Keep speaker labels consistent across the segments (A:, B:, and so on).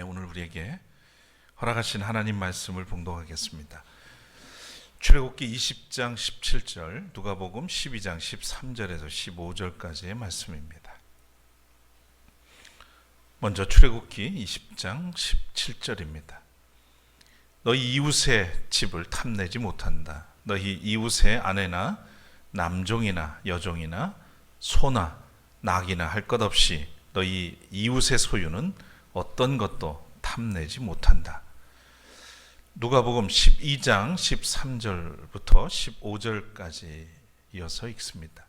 A: 오늘 우리에게 허락하신 하나님 말씀을 봉독하겠습니다. 출애굽기 20장 17절, 누가복음 12장 13절에서 15절까지의 말씀입니다. 먼저 출애굽기 20장 17절입니다. 너희 이웃의 집을 탐내지 못한다. 너희 이웃의 아내나 남종이나 여종이나 소나 낙이나 할 것 없이 너희 이웃의 소유는 어떤 것도 탐내지 못한다. 누가복음 12장 13절부터 15절까지 이어서 읽습니다.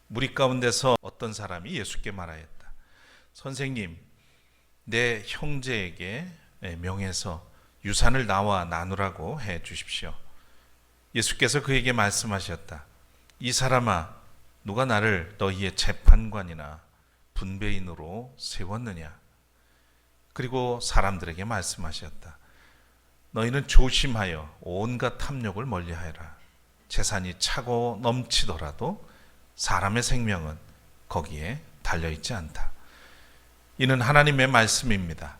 A: 무리 가운데서 어떤 사람이 예수께 말하였다. 선생님, 내 형제에게 명해서 유산을 나와 나누라고 해 주십시오. 예수께서 그에게 말씀하셨다. 이 사람아, 누가 나를 너희의 재판관이나 분배인으로 세웠느냐? 그리고 사람들에게 말씀하셨다. 너희는 조심하여 온갖 탐욕을 멀리하여라. 재산이 차고 넘치더라도 사람의 생명은 거기에 달려있지 않다. 이는 하나님의 말씀입니다.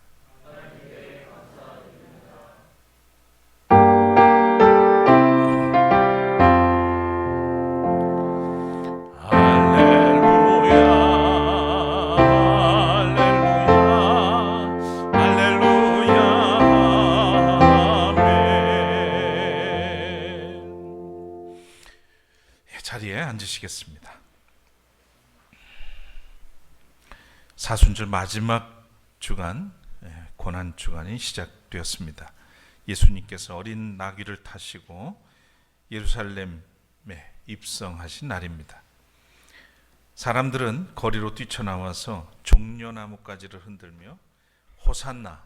A: 자리에 앉으시겠습니다. 사순절 마지막 주간, 고난 주간이 시작되었습니다. 예수님께서 어린 나귀를 타시고 예루살렘에 입성하신 날입니다. 사람들은 거리로 뛰쳐나와서 종려나무가지를 흔들며 호산나,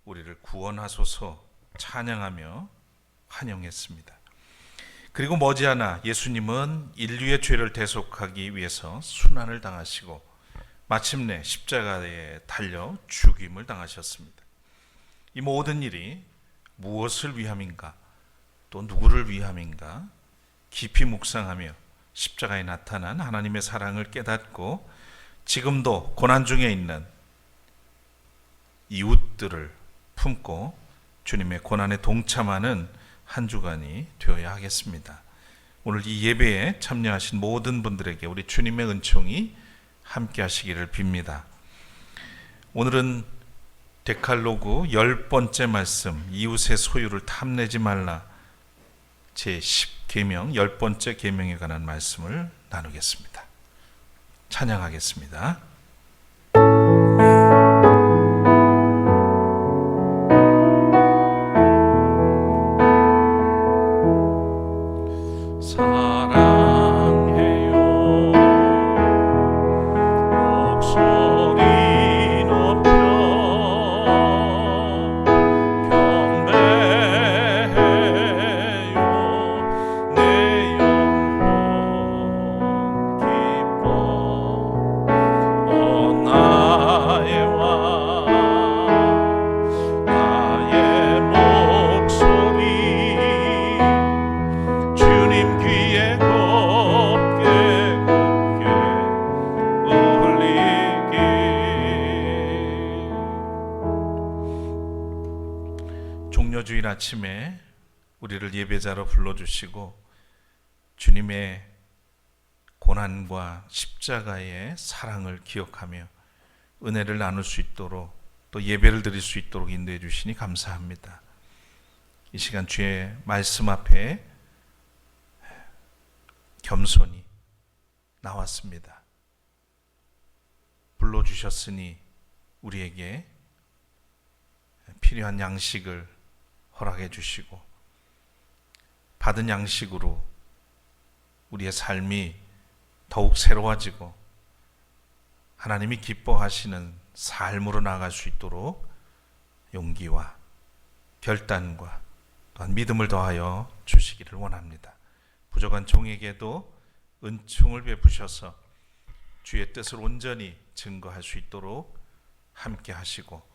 A: 우리를 구원하소서 찬양하며 환영했습니다. 그리고 머지않아 예수님은 인류의 죄를 대속하기 위해서 순환을 당하시고 마침내 십자가에 달려 죽임을 당하셨습니다. 이 모든 일이 무엇을 위함인가, 또 누구를 위함인가 깊이 묵상하며 십자가에 나타난 하나님의 사랑을 깨닫고 지금도 고난 중에 있는 이웃들을 품고 주님의 고난에 동참하는 한 주간이 되어야 하겠습니다. 오늘 이 예배에 참여하신 모든 분들에게 우리 주님의 은총이 함께 하시기를 빕니다. 오늘은 데칼로그 10번째 말씀, 이웃의 소유를 탐내지 말라, 제10계명 10번째 계명에 관한 말씀을 나누겠습니다. 찬양하겠습니다. 종려주일 아침에 우리를 예배자로 불러주시고 주님의 고난과 십자가의 사랑을 기억하며 은혜를 나눌 수 있도록 또 예배를 드릴 수 있도록 인도해 주시니 감사합니다. 이 시간 주의 말씀 앞에 겸손히 나왔습니다. 불러주셨으니 우리에게 필요한 양식을 허락해 주시고 받은 양식으로 우리의 삶이 더욱 새로워지고 하나님이 기뻐하시는 삶으로 나아갈 수 있도록 용기와 결단과 또한 믿음을 더하여 주시기를 원합니다. 부족한 종에게도 은총을 베푸셔서 주의 뜻을 온전히 증거할 수 있도록 함께 하시고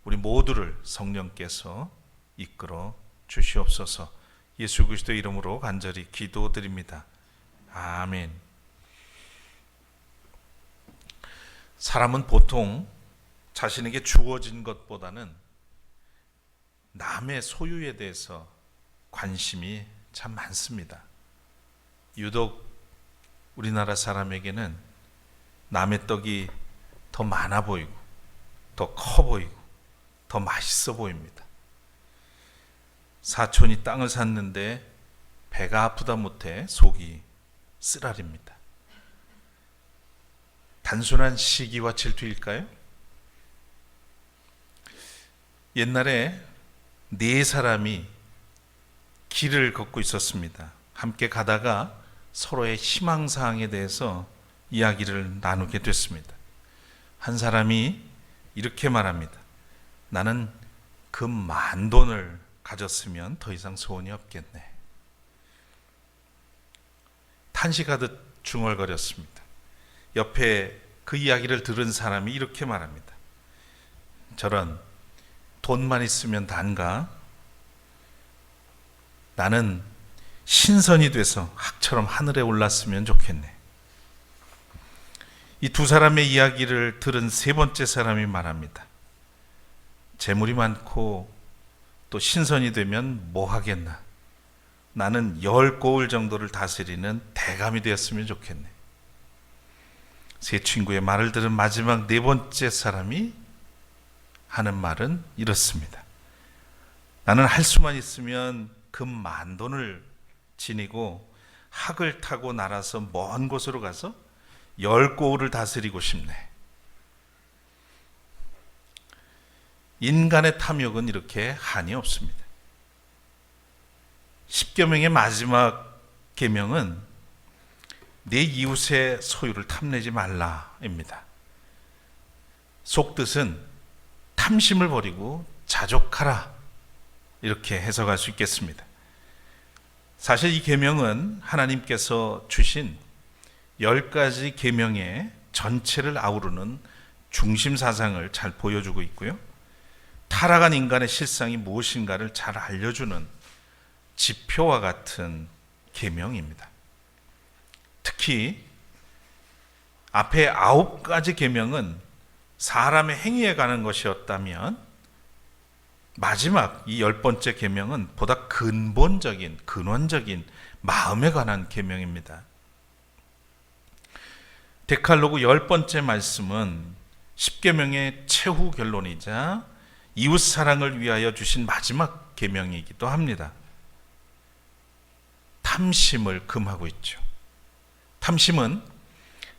A: 우리 모두를 성령께서 이끌어 주시옵소서. 예수 그리스도의 이름으로 간절히 기도드립니다. 아멘. 사람은 보통 자신에게 주어진 것보다는 남의 소유에 대해서 관심이 참 많습니다. 유독 우리나라 사람에게는 남의 떡이 더 많아 보이고 더 커 보이고 더 맛있어 보입니다. 사촌이 땅을 샀는데 배가 아프다 못해 속이 쓰라립니다. 단순한 시기와 질투일까요? 옛날에 네 사람이 길을 걷고 있었습니다. 함께 가다가 서로의 희망사항에 대해서 이야기를 나누게 됐습니다. 한 사람이 이렇게 말합니다. 나는 그 만돈을 가졌으면 더 이상 소원이 없겠네. 탄식하듯 중얼거렸습니다. 옆에 그 이야기를 들은 사람이 이렇게 말합니다. 저런, 돈만 있으면 단가? 나는 신선이 돼서 학처럼 하늘에 올랐으면 좋겠네. 이 두 사람의 이야기를 들은 세 번째 사람이 말합니다. 재물이 많고 또 신선이 되면 뭐 하겠나? 나는 10고을 정도를 다스리는 대감이 되었으면 좋겠네. 세 친구의 말을 들은 마지막 네 번째 사람이 하는 말은 이렇습니다. 나는 할 수만 있으면 그 만돈을 지니고 학을 타고 날아서 먼 곳으로 가서 10고을을 다스리고 싶네. 인간의 탐욕은 이렇게 한이 없습니다. 십계명의 마지막 계명은 내 이웃의 소유를 탐내지 말라입니다. 속뜻은 탐심을 버리고 자족하라, 이렇게 해석할 수 있겠습니다. 사실 이 계명은 하나님께서 주신 10가지 계명의 전체를 아우르는 중심 사상을 잘 보여주고 있고요. 타락한 인간의 실상이 무엇인가를 잘 알려주는 지표와 같은 계명입니다. 특히 앞에 9가지 계명은 사람의 행위에 관한 것이었다면 마지막 이 10번째 계명은 보다 근본적인, 근원적인 마음에 관한 계명입니다. 데칼로그 10번째 말씀은 10계명의 최후 결론이자 이웃 사랑을 위하여 주신 마지막 계명이기도 합니다. 탐심을 금하고 있죠. 탐심은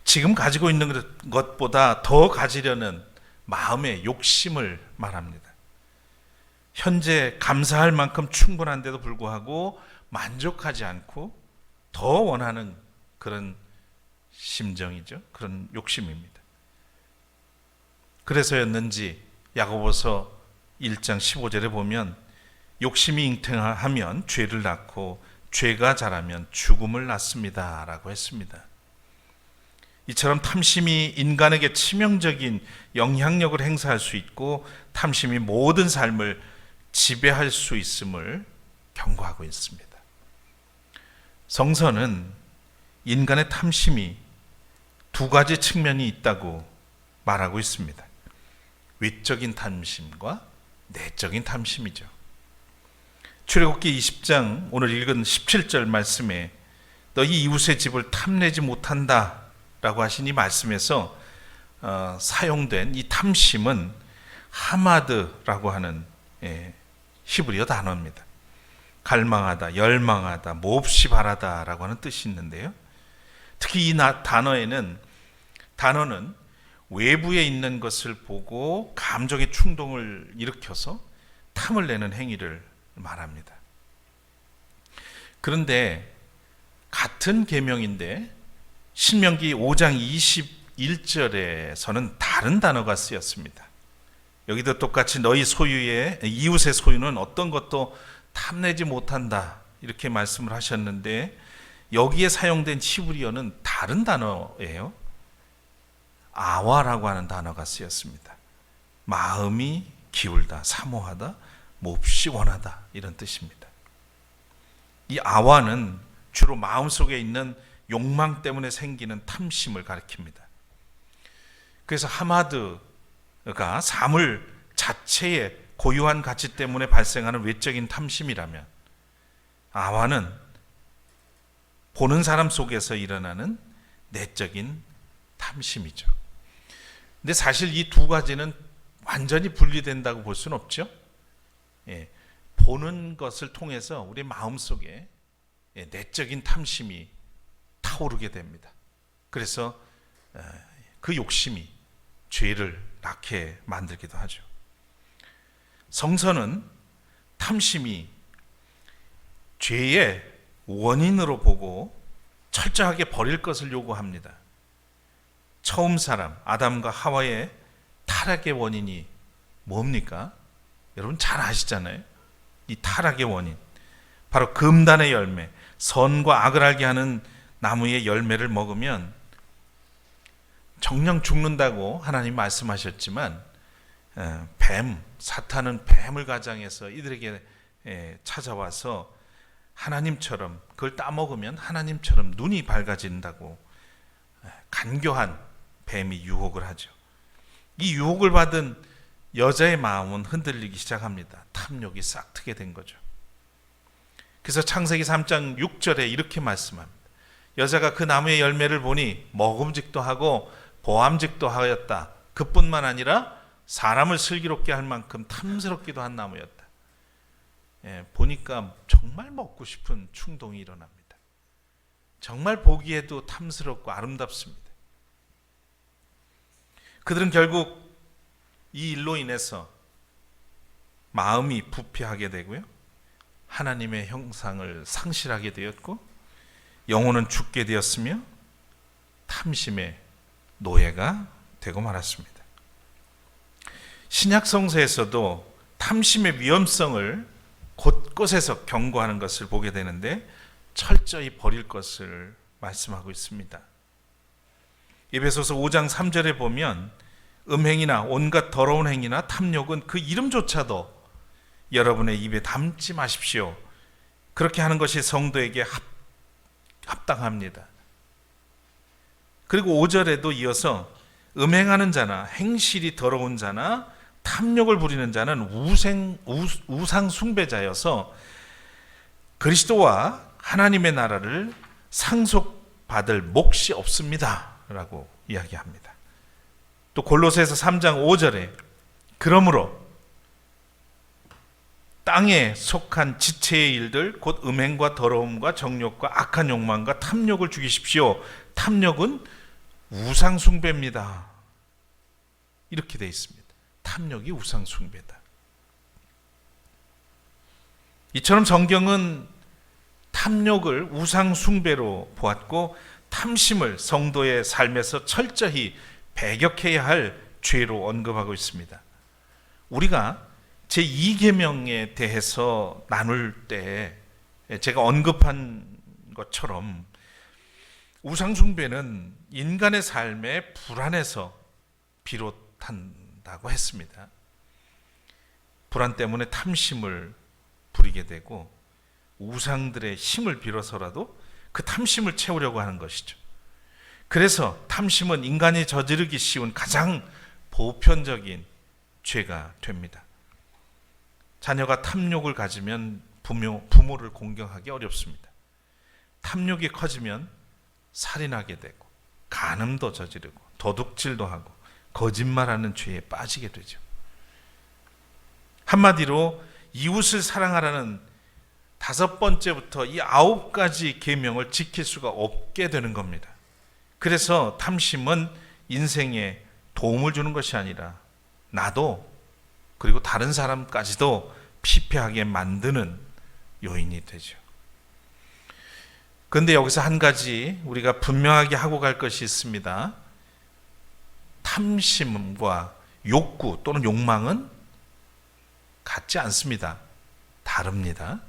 A: 지금 가지고 있는 것보다 더 가지려는 마음의 욕심을 말합니다. 현재 감사할 만큼 충분한데도 불구하고 만족하지 않고 더 원하는 그런 심정이죠. 그런 욕심입니다. 그래서였는지 야고보서 1장 15절에 보면 욕심이 잉태하면 죄를 낳고 죄가 자라면 죽음을 낳습니다 라고 했습니다. 이처럼 탐심이 인간에게 치명적인 영향력을 행사할 수 있고 탐심이 모든 삶을 지배할 수 있음을 경고하고 있습니다. 성서는 인간의 탐심이 두 가지 측면이 있다고 말하고 있습니다. 외적인 탐심과 내적인 탐심이죠. 출애굽기 20장 오늘 읽은 17절 말씀에 너희 이웃의 집을 탐내지 못한다 라고 하신 이 말씀에서 사용된 이 탐심은 하마드라고 하는 히브리어 단어입니다. 갈망하다, 열망하다, 몹시 바라다 라고 하는 뜻이 있는데요. 특히 이 단어는 외부에 있는 것을 보고 감정의 충동을 일으켜서 탐을 내는 행위를 말합니다. 그런데 같은 계명인데 신명기 5장 21절에서는 다른 단어가 쓰였습니다. 여기도 똑같이 너희 소유의 이웃의 소유는 어떤 것도 탐내지 못한다 이렇게 말씀을 하셨는데 여기에 사용된 히브리어는 다른 단어예요. 아와라고 하는 단어가 쓰였습니다. 마음이 기울다, 사모하다, 몹시 원하다 이런 뜻입니다. 이 아와는 주로 마음속에 있는 욕망 때문에 생기는 탐심을 가리킵니다. 그래서 하마드 사물 자체의 고유한 가치 때문에 발생하는 외적인 탐심이라면, 아와는 보는 사람 속에서 일어나는 내적인 탐심이죠. 근데 사실 이 두 가지는 완전히 분리된다고 볼 수는 없죠. 보는 것을 통해서 우리 마음속에 내적인 탐심이 타오르게 됩니다. 그래서 그 욕심이 죄를 낳게 만들기도 하죠. 성서는 탐심이 죄의 원인으로 보고 철저하게 버릴 것을 요구합니다. 처음 사람 아담과 하와의 타락의 원인이 뭡니까? 여러분 잘 아시잖아요. 이 타락의 원인, 바로 금단의 열매, 선과 악을 알게 하는 나무의 열매를 먹으면 정녕 죽는다고 하나님 말씀하셨지만, 사탄은 뱀을 가장해서 이들에게 찾아와서 하나님처럼, 그걸 따먹으면 하나님처럼 눈이 밝아진다고 간교한 뱀이 유혹을 하죠. 이 유혹을 받은 여자의 마음은 흔들리기 시작합니다. 탐욕이 싹 트게 된 거죠. 그래서 창세기 3장 6절에 이렇게 말씀합니다. 여자가 그 나무의 열매를 보니 먹음직도 하고 보암직도 하였다. 그뿐만 아니라 사람을 슬기롭게 할 만큼 탐스럽기도 한 나무였다. 보니까 정말 먹고 싶은 충동이 일어납니다. 정말 보기에도 탐스럽고 아름답습니다. 그들은 결국 이 일로 인해서 마음이 부패하게 되고요, 하나님의 형상을 상실하게 되었고, 영혼은 죽게 되었으며 탐심의 노예가 되고 말았습니다. 신약 성서에서도 탐심의 위험성을 곳곳에서 경고하는 것을 보게 되는데, 철저히 버릴 것을 말씀하고 있습니다. 에베소서 5장 3절에 보면 음행이나 온갖 더러운 행위나 탐욕은 그 이름조차도 여러분의 입에 담지 마십시오. 그렇게 하는 것이 성도에게 합당합니다. 그리고 5절에도 이어서 음행하는 자나 행실이 더러운 자나 탐욕을 부리는 자는 우상 숭배자여서 그리스도와 하나님의 나라를 상속받을 몫이 없습니다 라고 이야기합니다. 또 골로새서 3장 5절에 그러므로 땅에 속한 지체의 일들 곧 음행과 더러움과 정욕과 악한 욕망과 탐욕을 죽이십시오. 탐욕은 우상 숭배입니다. 이렇게 되어 있습니다. 탐욕이 우상 숭배다. 이처럼 성경은 탐욕을 우상 숭배로 보았고, 탐심을 성도의 삶에서 철저히 배격해야 할 죄로 언급하고 있습니다. 우리가 제2계명에 대해서 나눌 때 제가 언급한 것처럼 우상숭배는 인간의 삶의 불안에서 비롯한다고 했습니다. 불안 때문에 탐심을 부리게 되고 우상들의 힘을 빌어서라도 그 탐심을 채우려고 하는 것이죠. 그래서 탐심은 인간이 저지르기 쉬운 가장 보편적인 죄가 됩니다. 자녀가 탐욕을 가지면 부모를 공경하기 어렵습니다. 탐욕이 커지면 살인하게 되고 간음도 저지르고 도둑질도 하고 거짓말하는 죄에 빠지게 되죠. 한마디로 이웃을 사랑하라는 5번째부터 이 9가지 계명을 지킬 수가 없게 되는 겁니다. 그래서 탐심은 인생에 도움을 주는 것이 아니라 나도 그리고 다른 사람까지도 피폐하게 만드는 요인이 되죠. 그런데 여기서 한 가지 우리가 분명하게 하고 갈 것이 있습니다. 탐심과 욕구 또는 욕망은 같지 않습니다. 다릅니다.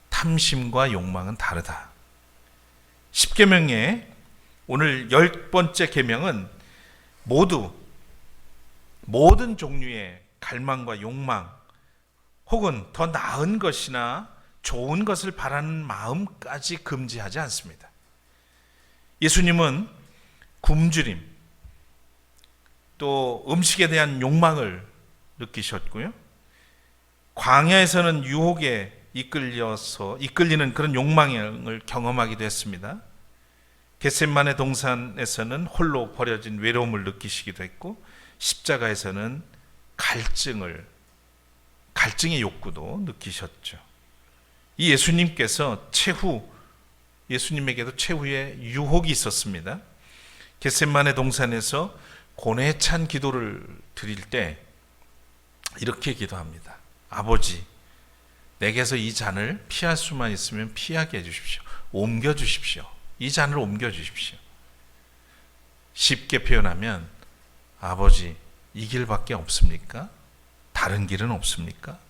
A: 탐심과 욕망은 다르다. 10계명의 오늘 10번째 계명은 모든 종류의 갈망과 욕망 혹은 더 나은 것이나 좋은 것을 바라는 마음까지 금지하지 않습니다. 예수님은 굶주림 또 음식에 대한 욕망을 느끼셨고요. 광야에서는 유혹에 이끌리는 그런 욕망을 경험하기도 했습니다. 겟세마네 동산에서는 홀로 버려진 외로움을 느끼시기도 했고, 십자가에서는 갈증의 욕구도 느끼셨죠. 이 예수님에게도 최후의 유혹이 있었습니다. 겟세마네 동산에서 고뇌에 찬 기도를 드릴 때 이렇게 기도합니다. 아버지, 내게서 이 잔을 피할 수만 있으면 피하게 해주십시오. 옮겨주십시오. 이 잔을 옮겨주십시오. 쉽게 표현하면, 아버지, 이 길밖에 없습니까? 다른 길은 없습니까?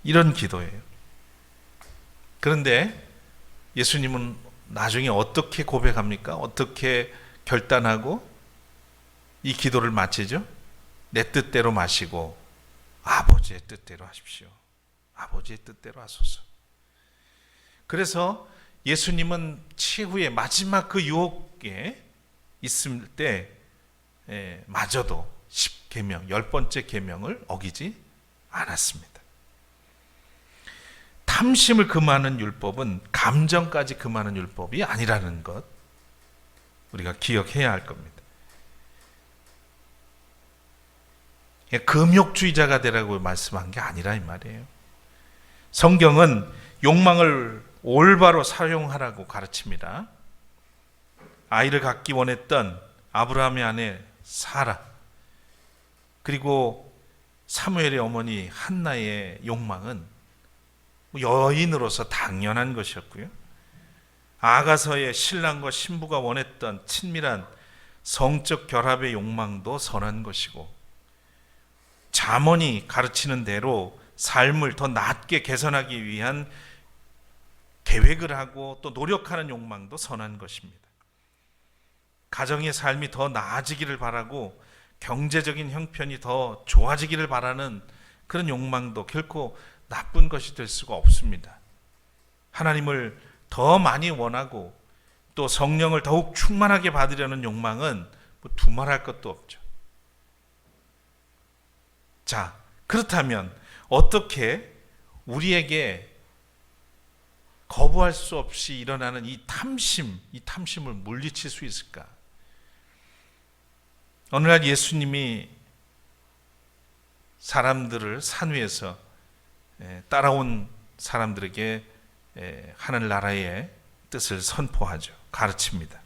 A: 이런 기도예요. 그런데 예수님은 나중에 어떻게 고백합니까? 어떻게 결단하고 이 기도를 마치죠? 내 뜻대로 마시고 아버지의 뜻대로 하십시오. 아버지의 뜻대로 하소서. 그래서 예수님은 최후의 마지막 그 유혹에 있을 때 마저도 10계명, 10번째 계명을 어기지 않았습니다. 탐심을 금하는 율법은 감정까지 금하는 율법이 아니라는 것, 우리가 기억해야 할 겁니다. 금욕주의자가 되라고 말씀한 게 아니라 이 말이에요. 성경은 욕망을 올바로 사용하라고 가르칩니다. 아이를 갖기 원했던 아브라함의 아내 사라, 그리고 사무엘의 어머니 한나의 욕망은 여인으로서 당연한 것이었고요. 아가서의 신랑과 신부가 원했던 친밀한 성적 결합의 욕망도 선한 것이고, 잠언이 가르치는 대로 삶을 더 낫게 개선하기 위한 계획을 하고 또 노력하는 욕망도 선한 것입니다. 가정의 삶이 더 나아지기를 바라고 경제적인 형편이 더 좋아지기를 바라는 그런 욕망도 결코 나쁜 것이 될 수가 없습니다. 하나님을 더 많이 원하고 또 성령을 더욱 충만하게 받으려는 욕망은 두말할 것도 없죠. 자, 그렇다면 어떻게 우리에게 거부할 수 없이 일어나는 이 탐심을 물리칠 수 있을까? 어느 날 예수님이 사람들을 산 위에서 따라온 사람들에게 하늘나라의 뜻을 선포하죠. 가르칩니다.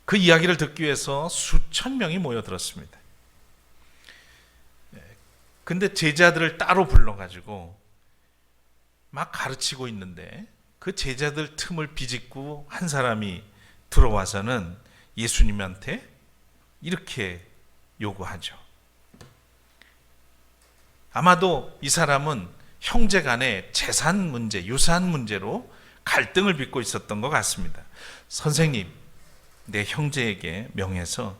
A: 그 이야기를 듣기 위해서 수천 명이 모여들었습니다. 근데 제자들을 따로 불러가지고 막 가르치고 있는데 그 제자들 틈을 비집고 한 사람이 들어와서는 예수님한테 이렇게 요구하죠. 아마도 이 사람은 형제 간의 재산 문제, 유산 문제로 갈등을 빚고 있었던 것 같습니다. 선생님, 내 형제에게 명해서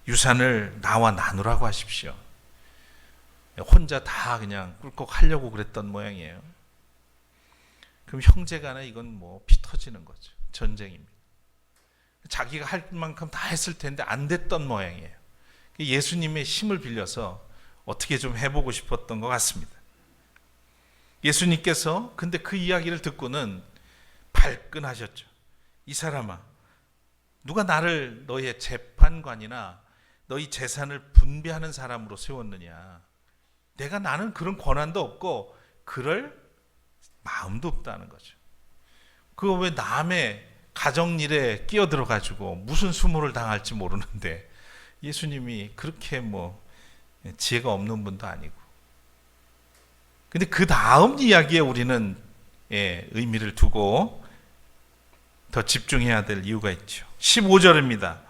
A: 유산을 나와 나누라고 하십시오. 혼자 다 그냥 꿀꺽 하려고 그랬던 모양이에요. 그럼 형제 간에 이건 피 터지는 거죠. 전쟁입니다. 자기가 할 만큼 다 했을 텐데 안 됐던 모양이에요. 예수님의 힘을 빌려서 어떻게 좀 해보고 싶었던 것 같습니다. 예수님께서 근데 그 이야기를 듣고는 발끈하셨죠. 이 사람아, 누가 나를 너의 재판관이나 너희 재산을 분배하는 사람으로 세웠느냐? 나는 그런 권한도 없고 그럴 마음도 없다는 거죠. 그거 왜 남의 가정일에 끼어들어가지고 무슨 수모를 당할지 모르는데, 예수님이 그렇게 지혜가 없는 분도 아니고. 근데 그 다음 이야기에 우리는 의미를 두고 더 집중해야 될 이유가 있죠. 15절입니다.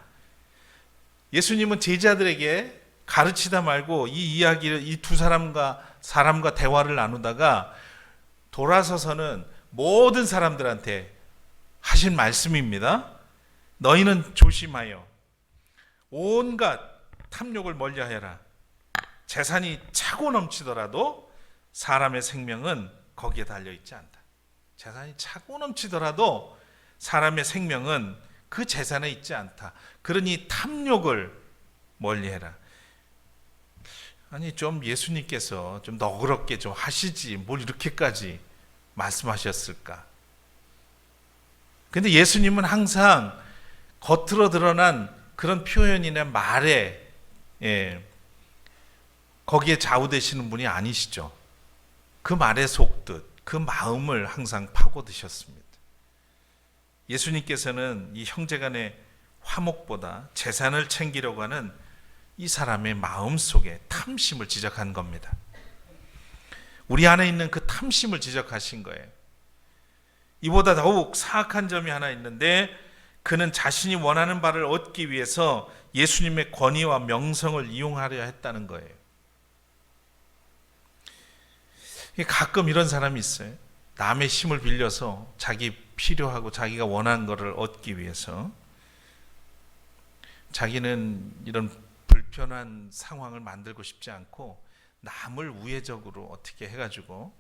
A: 예수님은 제자들에게 가르치다 말고 이 이야기를 이 두 사람과 대화를 나누다가 돌아서서는 모든 사람들한테 하신 말씀입니다. 너희는 조심하여 온갖 탐욕을 멀리하여라. 재산이 차고 넘치더라도 사람의 생명은 거기에 달려있지 않다. 재산이 차고 넘치더라도 사람의 생명은 그 재산에 있지 않다. 그러니 탐욕을 멀리해라. 아니 좀 예수님께서 좀 너그럽게 좀 하시지 뭘 이렇게까지 말씀하셨을까? 근데 예수님은 항상 겉으로 드러난 그런 표현이나 말에 거기에 좌우되시는 분이 아니시죠. 그 말에 속듯 그 마음을 항상 파고드셨습니다. 예수님께서는 이 형제간의 화목보다 재산을 챙기려고 하는 이 사람의 마음 속에 탐심을 지적한 겁니다. 우리 안에 있는 그 탐심을 지적하신 거예요. 이보다 더욱 사악한 점이 하나 있는데 그는 자신이 원하는 바를 얻기 위해서 예수님의 권위와 명성을 이용하려 했다는 거예요. 가끔 이런 사람이 있어요. 남의 힘을 빌려서 자기 필요하고 자기가 원하는 것을 얻기 위해서 자기는 이런 불편한 상황을 만들고 싶지 않고 남을 우회적으로 어떻게 해가지고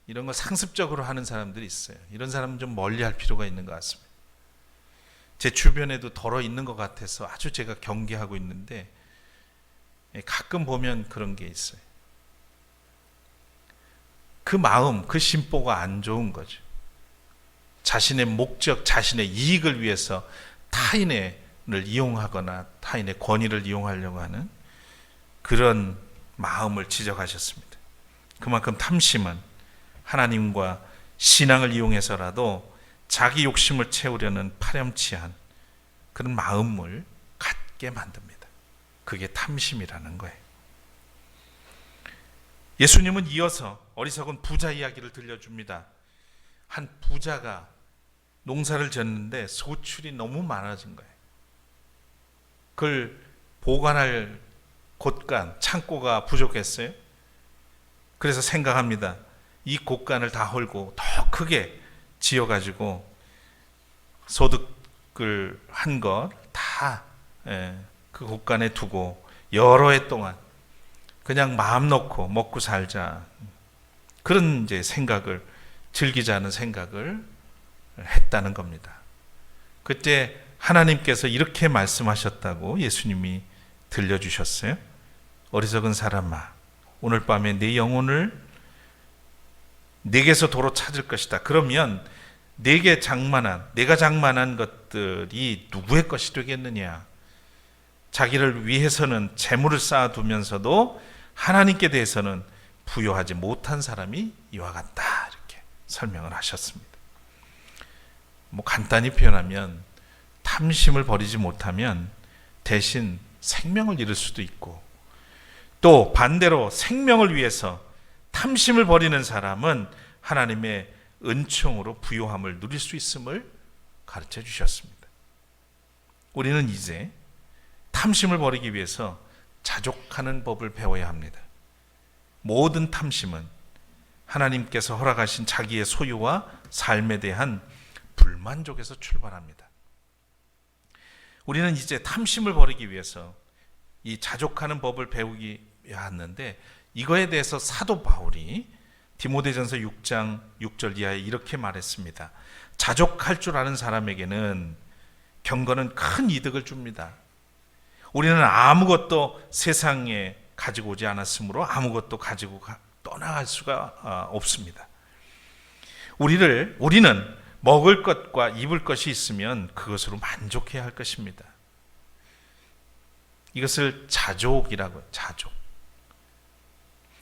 A: 이런 걸 상습적으로 하는 사람들이 있어요. 이런 사람은 좀 멀리할 필요가 있는 것 같습니다. 제 주변에도 덜어 있는 것 같아서 아주 제가 경계하고 있는데 가끔 보면 그런 게 있어요. 그 마음, 그 심보가 안 좋은 거죠. 자신의 목적, 자신의 이익을 위해서 타인을 이용하거나 타인의 권위를 이용하려고 하는 그런 마음을 지적하셨습니다. 그만큼 탐심은 하나님과 신앙을 이용해서라도 자기 욕심을 채우려는 파렴치한 그런 마음을 갖게 만듭니다. 그게 탐심이라는 거예요. 예수님은 이어서 어리석은 부자 이야기를 들려줍니다. 한 부자가 농사를 졌는데 소출이 너무 많아진 거예요. 그걸 보관할 곳간, 창고가 부족했어요. 그래서 생각합니다. 이 곳간을 다 헐고 더 크게 지어가지고 소득을 한 것 다 그 곳간에 두고 여러 해 동안 그냥 마음 놓고 먹고 살자. 그런 이제 생각을 즐기자는 생각을 했다는 겁니다. 그때 하나님께서 이렇게 말씀하셨다고 예수님이 들려주셨어요. 어리석은 사람아, 오늘 밤에 내 영혼을 내게서 도로 찾을 것이다. 그러면 내가 장만한 것들이 누구의 것이 되겠느냐? 자기를 위해서는 재물을 쌓아두면서도 하나님께 대해서는 부여하지 못한 사람이 이와 같다. 이렇게 설명을 하셨습니다. 간단히 표현하면 탐심을 버리지 못하면 대신 생명을 잃을 수도 있고, 또 반대로 생명을 위해서 탐심을 버리는 사람은 하나님의 은총으로 부요함을 누릴 수 있음을 가르쳐 주셨습니다. 우리는 이제 탐심을 버리기 위해서 자족하는 법을 배워야 합니다. 모든 탐심은 하나님께서 허락하신 자기의 소유와 삶에 대한 불만족에서 출발합니다. 우리는 이제 탐심을 버리기 위해서 이 자족하는 법을 배우기 하는데, 이거에 대해서 사도 바울이 디모데전서 6장 6절 이하에 이렇게 말했습니다. 자족할 줄 아는 사람에게는 경건은 큰 이득을 줍니다. 우리는 아무것도 세상에 가지고 오지 않았으므로 아무것도 가지고 떠나갈 수가 없습니다. 우리는 먹을 것과 입을 것이 있으면 그것으로 만족해야 할 것입니다. 이것을 자족이라고 해요. 자족.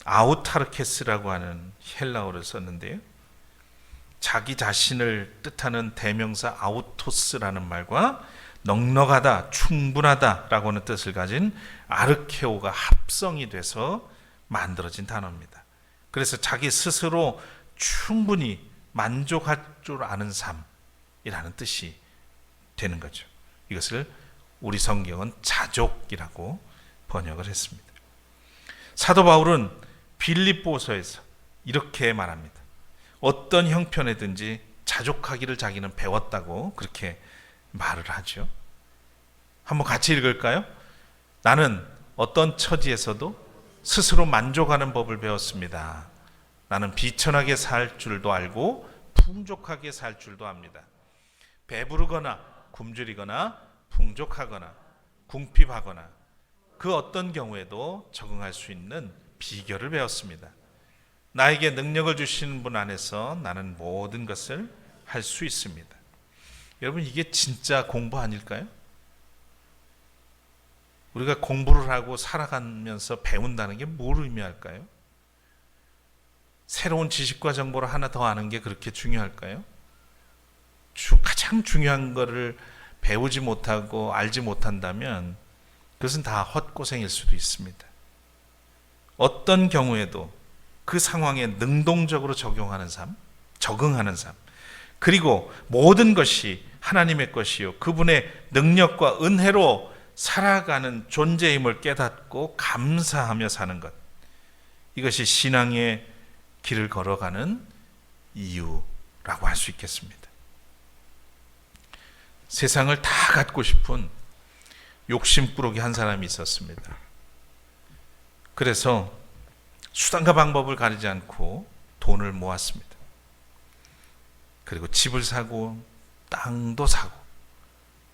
A: 아우타르케스라고 하는 헬라어를 썼는데요. 자기 자신을 뜻하는 대명사 아우토스라는 말과 넉넉하다, 충분하다라고 하는 뜻을 가진 아르케오가 합성이 돼서 만들어진 단어입니다. 그래서 자기 스스로 충분히 만족할 줄 아는 삶이라는 뜻이 되는 거죠. 이것을 우리 성경은 자족이라고 번역을 했습니다. 사도 바울은 빌립보서에서 이렇게 말합니다. 어떤 형편에든지 자족하기를 자기는 배웠다고 그렇게 말을 하죠. 한번 같이 읽을까요? 나는 어떤 처지에서도 스스로 만족하는 법을 배웠습니다. 나는 비천하게 살 줄도 알고 풍족하게 살 줄도 압니다. 배부르거나 굶주리거나 풍족하거나 궁핍하거나 그 어떤 경우에도 적응할 수 있는 비결을 배웠습니다. 나에게 능력을 주시는 분 안에서 나는 모든 것을 할 수 있습니다. 여러분, 이게 진짜 공부 아닐까요? 우리가 공부를 하고 살아가면서 배운다는 게 뭘 의미할까요? 새로운 지식과 정보를 하나 더 아는 게 그렇게 중요할까요? 가장 중요한 거를 배우지 못하고 알지 못한다면 그것은 다 헛고생일 수도 있습니다. 어떤 경우에도 그 상황에 능동적으로 적용하는 삶, 적응하는 삶, 그리고 모든 것이 하나님의 것이요 그분의 능력과 은혜로 살아가는 존재임을 깨닫고 감사하며 사는 것, 이것이 신앙의 길을 걸어가는 이유라고 할 수 있겠습니다. 세상을 다 갖고 싶은 욕심꾸러기 한 사람이 있었습니다. 그래서 수단과 방법을 가리지 않고 돈을 모았습니다. 그리고 집을 사고 땅도 사고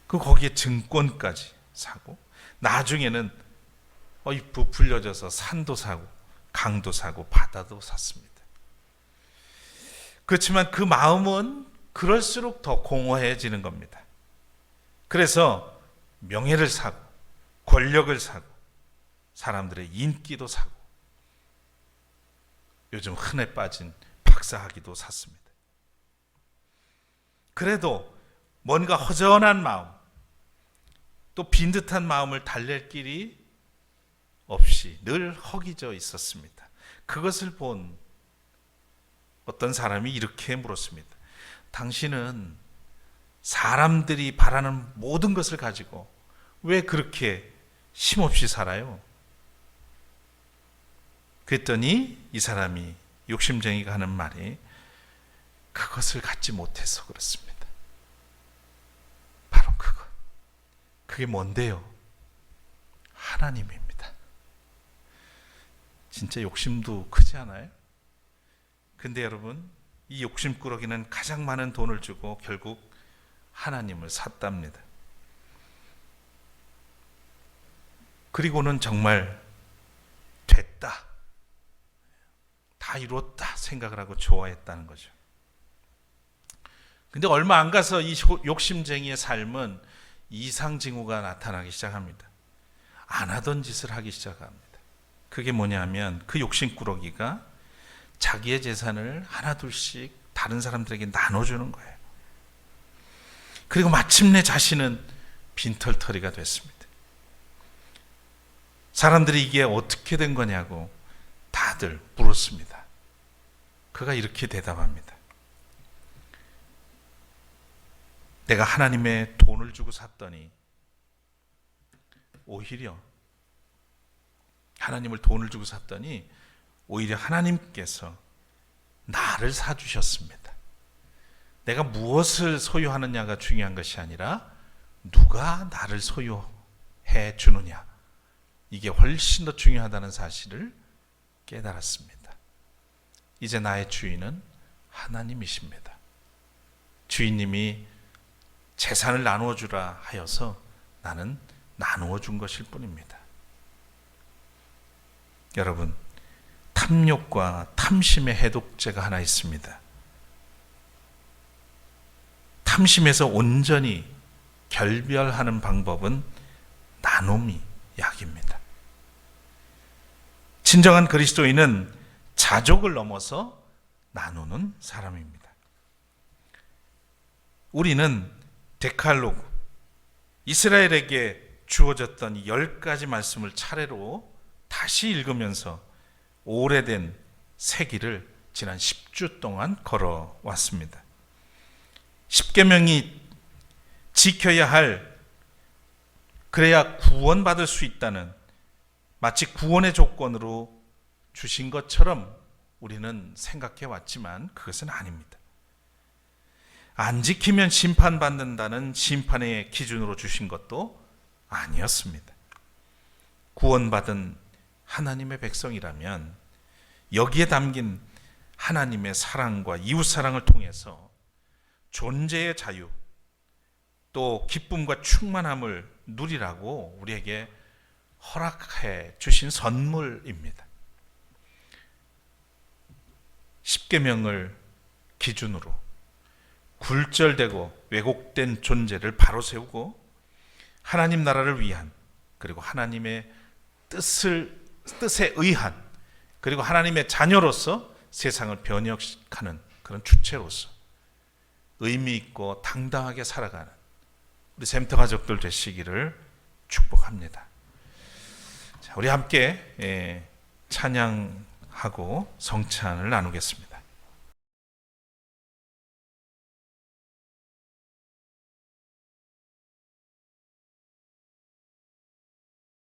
A: 거기에 증권까지 사고 나중에는 부풀려져서 산도 사고 강도 사고 바다도 샀습니다. 그렇지만 그 마음은 그럴수록 더 공허해지는 겁니다. 그래서 명예를 사고 권력을 사고 사람들의 인기도 사고 요즘 흔해 빠진 박사학위도 샀습니다. 그래도 뭔가 허전한 마음, 또 빈 듯한 마음을 달랠 길이 없이 늘 허기져 있었습니다. 그것을 본 어떤 사람이 이렇게 물었습니다. 당신은 사람들이 바라는 모든 것을 가지고 왜 그렇게 힘없이 살아요? 그랬더니 이 사람이 욕심쟁이가 하는 말이 그것을 갖지 못해서 그렇습니다. 바로 그것. 그게 뭔데요? 하나님입니다. 진짜 욕심도 크지 않아요? 근데 여러분, 이 욕심꾸러기는 가장 많은 돈을 주고 결국 하나님을 샀답니다. 그리고는 정말 됐다, 다 이뤘다 생각을 하고 좋아했다는 거죠. 근데 얼마 안 가서 이 욕심쟁이의 삶은 이상징후가 나타나기 시작합니다. 안 하던 짓을 하기 시작합니다. 그게 뭐냐면 그 욕심꾸러기가 자기의 재산을 하나둘씩 다른 사람들에게 나눠주는 거예요. 그리고 마침내 자신은 빈털터리가 됐습니다. 사람들이 이게 어떻게 된 거냐고 다들 물었습니다. 그가 이렇게 대답합니다. 내가 하나님의 돈을 주고 샀더니 오히려 하나님을 돈을 주고 샀더니 오히려 하나님께서 나를 사주셨습니다. 내가 무엇을 소유하느냐가 중요한 것이 아니라 누가 나를 소유해 주느냐, 이게 훨씬 더 중요하다는 사실을 깨달았습니다. 이제 나의 주인은 하나님이십니다. 주인님이 재산을 나누어 주라 하여서 나는 나누어 준 것일 뿐입니다. 여러분, 탐욕과 탐심의 해독제가 하나 있습니다. 탐심에서 온전히 결별하는 방법은 나눔이 약입니다. 진정한 그리스도인은 자족을 넘어서 나누는 사람입니다. 우리는 데칼로그, 이스라엘에게 주어졌던 10가지 말씀을 차례로 다시 읽으면서 오래된 세기를 지난 10주 동안 걸어왔습니다. 10계명이 지켜야 할, 그래야 구원받을 수 있다는, 마치 구원의 조건으로 주신 것처럼 우리는 생각해 왔지만 그것은 아닙니다. 안 지키면 심판받는다는 심판의 기준으로 주신 것도 아니었습니다. 구원받은 하나님의 백성이라면 여기에 담긴 하나님의 사랑과 이웃사랑을 통해서 존재의 자유, 또 기쁨과 충만함을 누리라고 우리에게 허락해 주신 선물입니다. 십계명을 기준으로 굴절되고 왜곡된 존재를 바로 세우고 하나님 나라를 위한, 그리고 하나님의 뜻에 의한, 그리고 하나님의 자녀로서 세상을 변혁하는 그런 주체로서 의미 있고 당당하게 살아가는 우리 샘터 가족들 되시기를 축복합니다. 자, 우리 함께 찬양하고 성찬을 나누겠습니다.